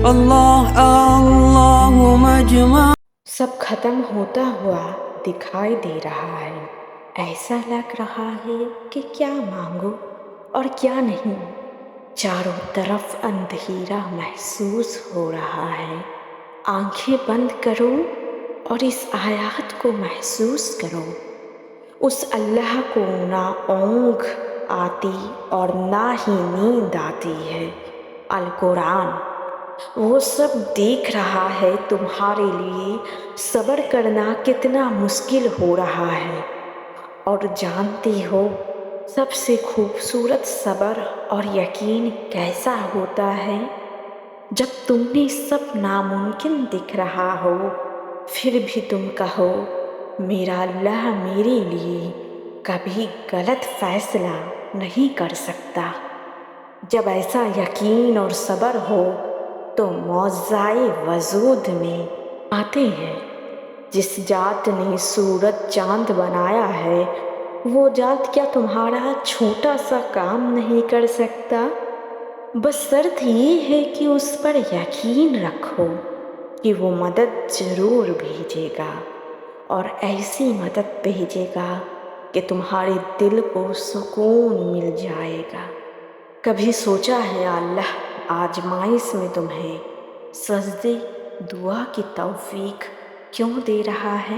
اللہ اللہ مجمع۔ سب ختم ہوتا ہوا دکھائی دے رہا ہے، ایسا لگ رہا ہے کہ کیا مانگو اور کیا نہیں۔ چاروں طرف اندھیرا محسوس ہو رہا ہے۔ آنکھیں بند کرو اور اس آیات کو محسوس کرو، اس اللہ کو نہ اونگ آتی اور نہ ہی نیند آتی ہے۔ القرآن وہ سب دیکھ رہا ہے تمہارے لیے صبر کرنا کتنا مشکل ہو رہا ہے، اور جانتی ہو سب سے خوبصورت صبر اور یقین کیسا ہوتا ہے؟ جب تمہیں سب ناممکن دکھ رہا ہو پھر بھی تم کہو میرا اللہ میرے لیے کبھی غلط فیصلہ نہیں کر سکتا۔ جب ایسا یقین اور صبر ہو تو معجزۂ وجود میں آتے ہیں۔ جس ذات نے سورج چاند بنایا ہے وہ ذات کیا تمہارا چھوٹا سا کام نہیں کر سکتا؟ بس شرط یہ ہے کہ اس پر یقین رکھو کہ وہ مدد ضرور بھیجے گا، اور ایسی مدد بھیجے گا کہ تمہارے دل کو سکون مل جائے گا۔ کبھی سوچا ہے اللہ آزمائش میں تمہیں سجدے دعا کی توفیق کیوں دے رہا ہے؟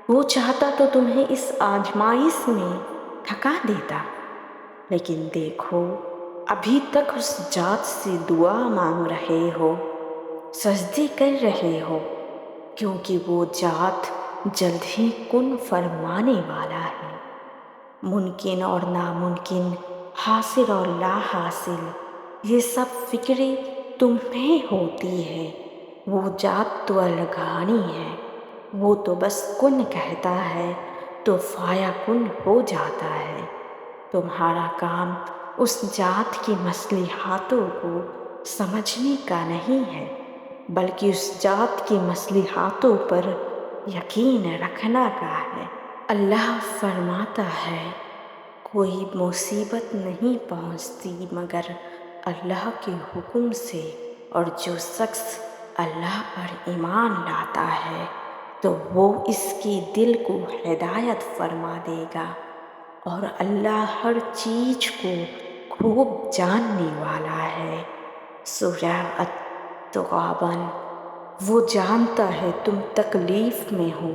وہ چاہتا تو تمہیں اس آزمائش میں تھکا دیتا، لیکن دیکھو ابھی تک اس ذات سے دعا مانگ رہے ہو، سجدے کر رہے ہو، کیونکہ وہ ذات جلد ہی کن فرمانے والا ہے۔ ممکن اور ناممکن، حاصل اور لا حاصل، یہ سب فکریں تمہیں ہوتی ہے۔ وہ ذات تو الغانی ہے، وہ تو بس کن کہتا ہے تو فایا کن ہو جاتا ہے۔ تمہارا کام اس ذات کی مصلحتوں کو سمجھنے کا نہیں ہے، بلکہ اس ذات کی مصلحتوں پر یقین رکھنا کا ہے۔ اللہ فرماتا ہے کوئی مصیبت نہیں پہنچتی مگر اللہ کے حکم سے، اور جو شخص اللہ پر ایمان لاتا ہے تو وہ اس کے دل کو ہدایت فرما دے گا، اور اللہ ہر چیز کو خوب جاننے والا ہے۔ سورہ التغابن۔ وہ جانتا ہے تم تکلیف میں ہو،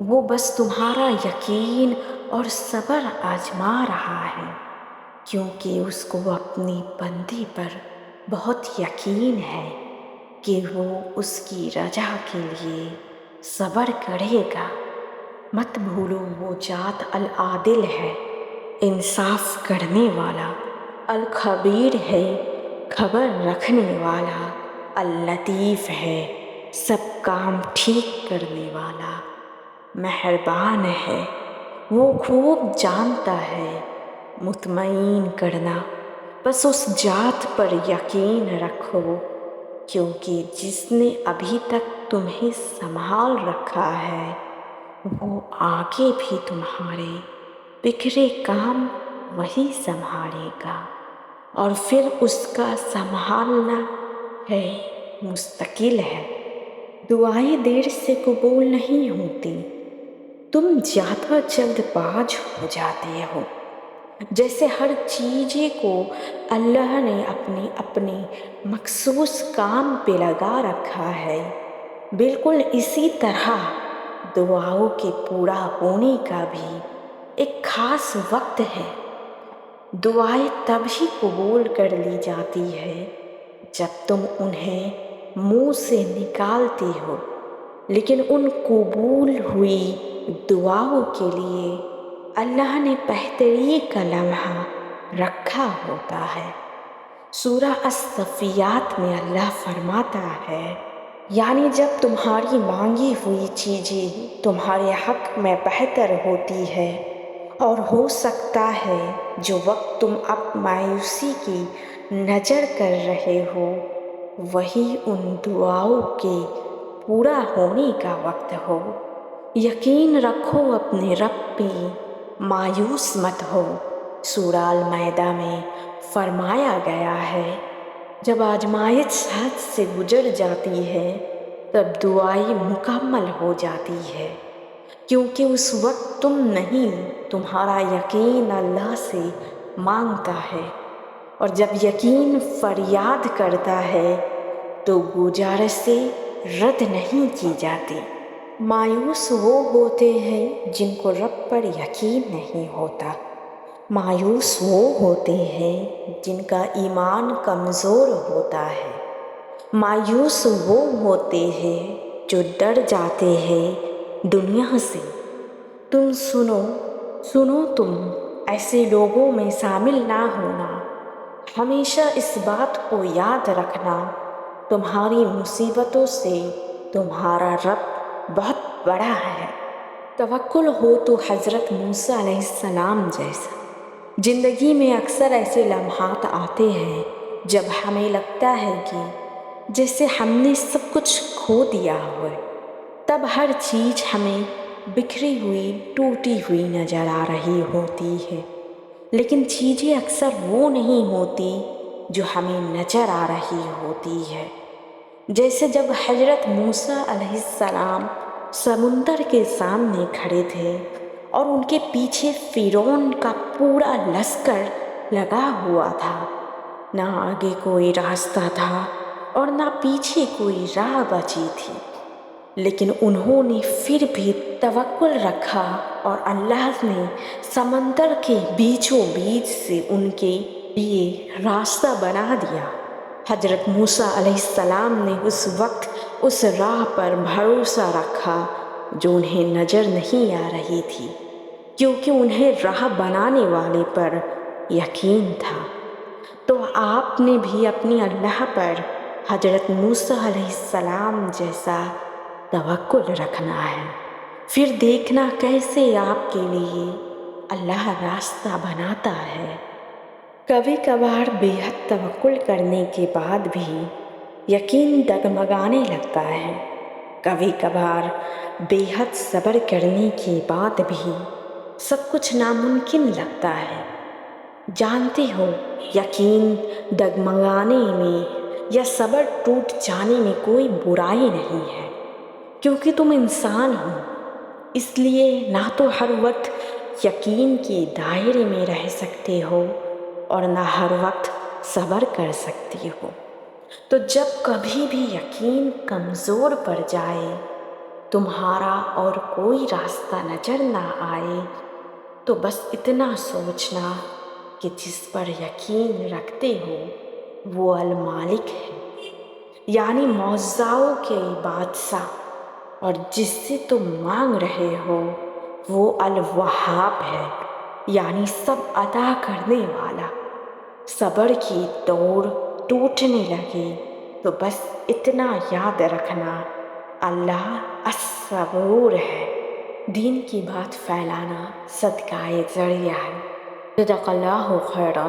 وہ بس تمہارا یقین اور صبر آزما رہا ہے، کیونکہ اس کو اپنی بندی پر بہت یقین ہے کہ وہ اس کی رضا کے لیے صبر کرے گا۔ مت بھولو وہ ذات العادل ہے، انصاف کرنے والا، الخبیر ہے، خبر رکھنے والا، اللطیف ہے، سب کام ٹھیک کرنے والا، مہربان ہے۔ وہ خوب جانتا ہے۔ مطمئن کرنا، بس اس ذات پر یقین رکھو، کیونکہ جس نے ابھی تک تمہیں سنبھال رکھا ہے وہ آگے بھی تمہارے بکھرے کام وہی سنبھالے گا، اور پھر اس کا سنبھالنا ہے مستقل ہے۔ دعائیں دیر سے قبول نہیں ہوتی، تم زیادہ جلد باز ہو جاتے ہو۔ جیسے ہر چیز کو اللہ نے اپنے مخصوص کام پہ لگا رکھا ہے، بالکل اسی طرح دعاؤں کے پورا ہونے کا بھی ایک خاص وقت ہے۔ دعائیں تب ہی قبول کر لی جاتی ہے جب تم انہیں منہ سے نکالتے ہو، لیکن ان قبول ہوئی دعاؤں کے لیے اللہ نے بہترین کا لمحہ رکھا ہوتا ہے۔ سورہ الصافات میں اللہ فرماتا ہے، یعنی جب تمہاری مانگی ہوئی چیزیں تمہارے حق میں بہتر ہوتی ہے، اور ہو سکتا ہے جو وقت تم اب مایوسی کی نظر کر رہے ہو وہی ان دعاؤں کے پورا ہونے کا وقت ہو۔ یقین رکھو اپنے رب پہ، مایوس مت ہو۔ سورہ المائدہ میں فرمایا گیا ہے، جب آزمائش حد سے گزر جاتی ہے تب دعائی مکمل ہو جاتی ہے، کیونکہ اس وقت تم نہیں، تمہارا یقین اللہ سے مانگتا ہے، اور جب یقین فریاد کرتا ہے تو گزارشیں رد نہیں کی جاتی۔ مایوس وہ ہوتے ہیں جن کو رب پر یقین نہیں ہوتا، مایوس وہ ہوتے ہیں جن کا ایمان کمزور ہوتا ہے، مایوس وہ ہوتے ہیں جو ڈر جاتے ہیں دنیا سے۔ تم سنو تم ایسے لوگوں میں شامل نہ ہونا، ہمیشہ اس بات کو یاد رکھنا، تمہاری مصیبتوں سے تمہارا رب بہت بڑا ہے۔ توکل ہو تو حضرت موسیٰ علیہ السلام جیسا۔ زندگی میں اکثر ایسے لمحات آتے ہیں جب ہمیں لگتا ہے کہ جیسے ہم نے سب کچھ کھو دیا ہو، تب ہر چیز ہمیں بکھری ہوئی، ٹوٹی ہوئی نظر آ رہی ہوتی ہے، لیکن چیزیں اکثر وہ نہیں ہوتی جو ہمیں نظر آ رہی ہوتی ہے۔ جیسے جب حضرت موسیٰ علیہ السلام سمندر کے سامنے کھڑے تھے اور ان کے پیچھے فرعون کا پورا لشکر لگا ہوا تھا، نہ آگے کوئی راستہ تھا اور نہ پیچھے کوئی راہ بچی تھی، لیکن انہوں نے پھر بھی توکل رکھا اور اللہ نے سمندر کے بیچوں بیچ سے ان کے لیے راستہ بنا دیا۔ حضرت موسیٰ علیہ السلام نے اس وقت اس راہ پر بھروسہ رکھا جو انہیں نظر نہیں آ رہی تھی، کیونکہ انہیں راہ بنانے والے پر یقین تھا۔ تو آپ نے بھی اپنے اللہ پر حضرت موسیٰ علیہ السلام جیسا توکل رکھنا ہے، پھر دیکھنا کیسے آپ کے لیے اللہ راستہ بناتا ہے۔ کبھی کبھار بے حد توکل کرنے کے بعد بھی یقین ڈگمگانے لگتا ہے، کبھی کبھار بے حد صبر کرنے کے بعد بھی سب کچھ ناممکن لگتا ہے۔ جانتے ہو، یقین ڈگمگانے میں یا صبر ٹوٹ جانے میں کوئی برائی نہیں ہے، کیونکہ تم انسان ہو، اس لیے نہ تو ہر وقت یقین کے دائرے میں رہ سکتے ہو اور نہ ہر وقت صبر کر سکتے ہو۔ تو جب کبھی بھی یقین کمزور پڑ جائے، تمہارا اور کوئی راستہ نظر نہ آئے، تو بس اتنا سوچنا کہ جس پر یقین رکھتے ہو وہ المالک ہے، یعنی معجزوں کے بادشاہ، اور جس سے تم مانگ رہے ہو وہ الوہاب ہے، یعنی سب عطا کرنے والا۔ صبر کی ڈور ٹوٹنے لگے تو بس اتنا یاد رکھنا، اللہ الصبور ہے۔ دین کی بات پھیلانا صدقہ ذریعہ ہے۔ صدق اللہ خیرا۔